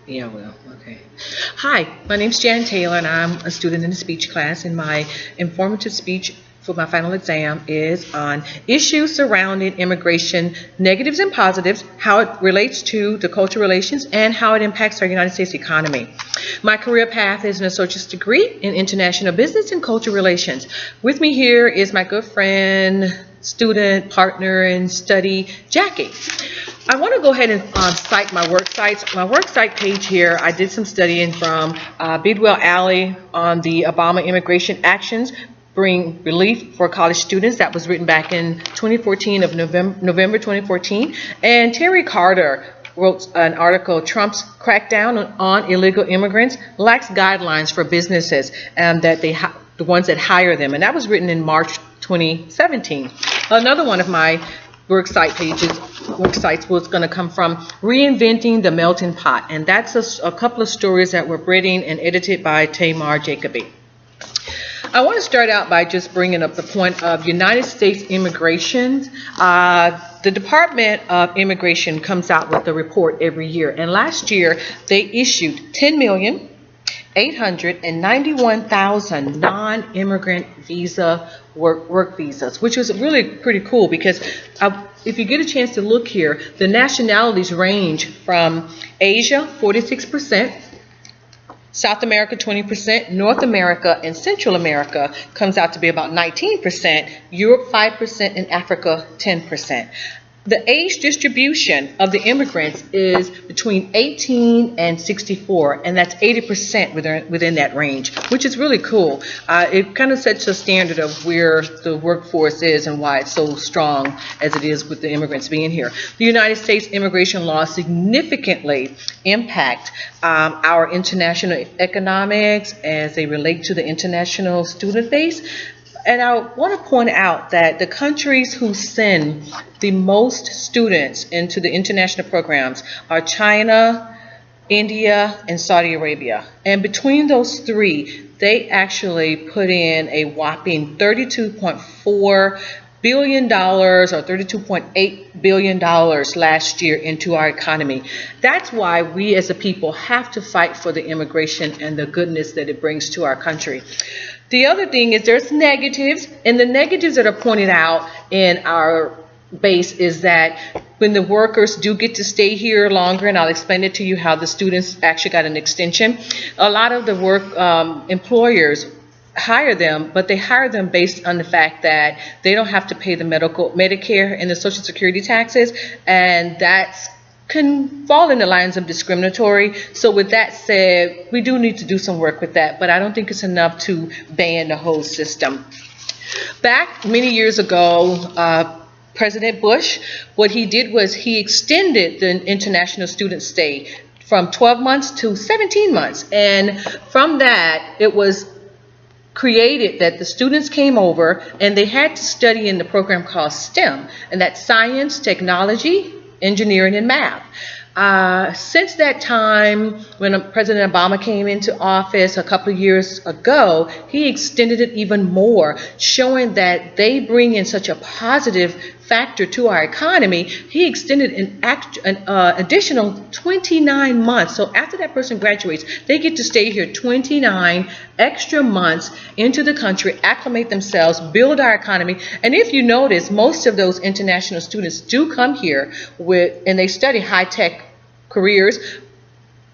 Yeah, well, okay. Hi, my name's Jan Taylor, and I'm a student in the speech class. And my informative speech for my final exam is on issues surrounding immigration, negatives and positives, how it relates to the cultural relations, and how it impacts our United States economy. My career path is an associate's degree in international business and cultural relations. With me here is my good friend, student, partner in study, Jackie. I want to go ahead and cite my work sites. My work site page here, I did some studying from Bidwell Alley on the Obama immigration actions bring relief for college students. That was written back in 2014 of November 2014. And Terry Carter wrote an article, Trump's crackdown on illegal immigrants lacks guidelines for businesses that the ones that hire them. And that was written in March 2017. Another one of my work sites was going to come from Reinventing the Melting Pot, and that's a couple of stories that were written and edited by Tamar Jacoby. I want to start out by just bringing up the point of United States immigration. The Department of Immigration comes out with a report every year, and last year they issued 10,891,000 non-immigrant work visas, which was really pretty cool because if you get a chance to look here, the nationalities range from Asia, 46%, South America, 20%, North America and Central America comes out to be about 19%, Europe 5%, and Africa 10%. The age distribution of the immigrants is between 18 and 64, and that's 80% within that range, which is really cool. It kind of sets a standard of where the workforce is and why it's so strong as it is with the immigrants being here. The United States immigration laws significantly impact our international economics as they relate to the international student base. And I want to point out that the countries who send the most students into the international programs are China, India, and Saudi Arabia. And between those three, they actually put in a whopping $32.4 billion or $32.8 billion last year into our economy. That's why we as a people have to fight for the immigration and the goodness that it brings to our country. The other thing is there's negatives, and the negatives that are pointed out in our base is that when the workers do get to stay here longer, and I'll explain it to you how the students actually got an extension, a lot of the employers hire them, but they hire them based on the fact that they don't have to pay the Medicare and the Social Security taxes, and that's can fall in the lines of discriminatory. So with that said, we do need to do some work with that, but I don't think it's enough to ban the whole system. Back many years ago, President Bush, what he did was he extended the international student stay from 12 months to 17 months. And from that, it was created that the students came over and they had to study in the program called STEM, and that's science, technology, engineering, and math. Since that time, when President Obama came into office a couple of years ago, he extended it even more, showing that they bring in such a positive factor to our economy. He extended an additional 29 months. So after that person graduates, they get to stay here 29 extra months into the country, acclimate themselves, build our economy. And if you notice, most of those international students do come here and they study high-tech careers,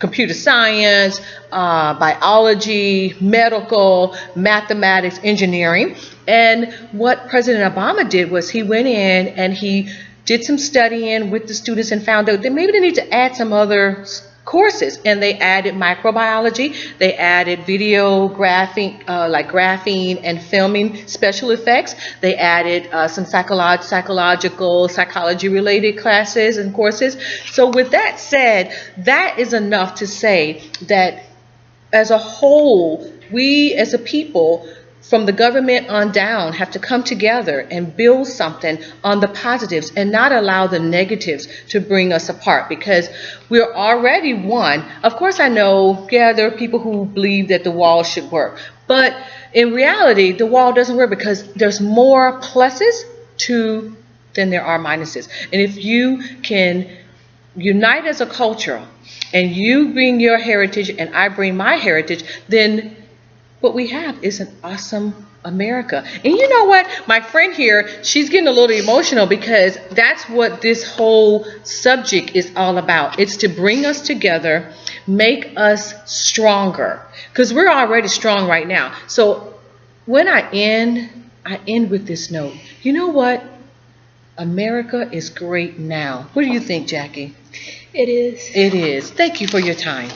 computer science, biology, medical, mathematics, engineering. And what President Obama did was he went in and he did some studying with the students and found out that maybe they need to add some other courses, and they added microbiology, they added video like graphing and filming special effects, they added some psychology related classes and courses. So with that said, that is enough to say that as a whole, we as a people from the government on down have to come together and build something on the positives and not allow the negatives to bring us apart, because we're already one. Of course, I know, yeah, there are people who believe that the wall should work, but in reality, the wall doesn't work because there's more pluses than there are minuses. And if you can unite as a culture, and you bring your heritage and I bring my heritage, then what we have is an awesome America. And you know what? My friend here, she's getting a little emotional because that's what this whole subject is all about. It's to bring us together, make us stronger, because we're already strong right now. So when I end with this note. You know what? America is great now. What do you think, Jackie? It is. It is. Thank you for your time.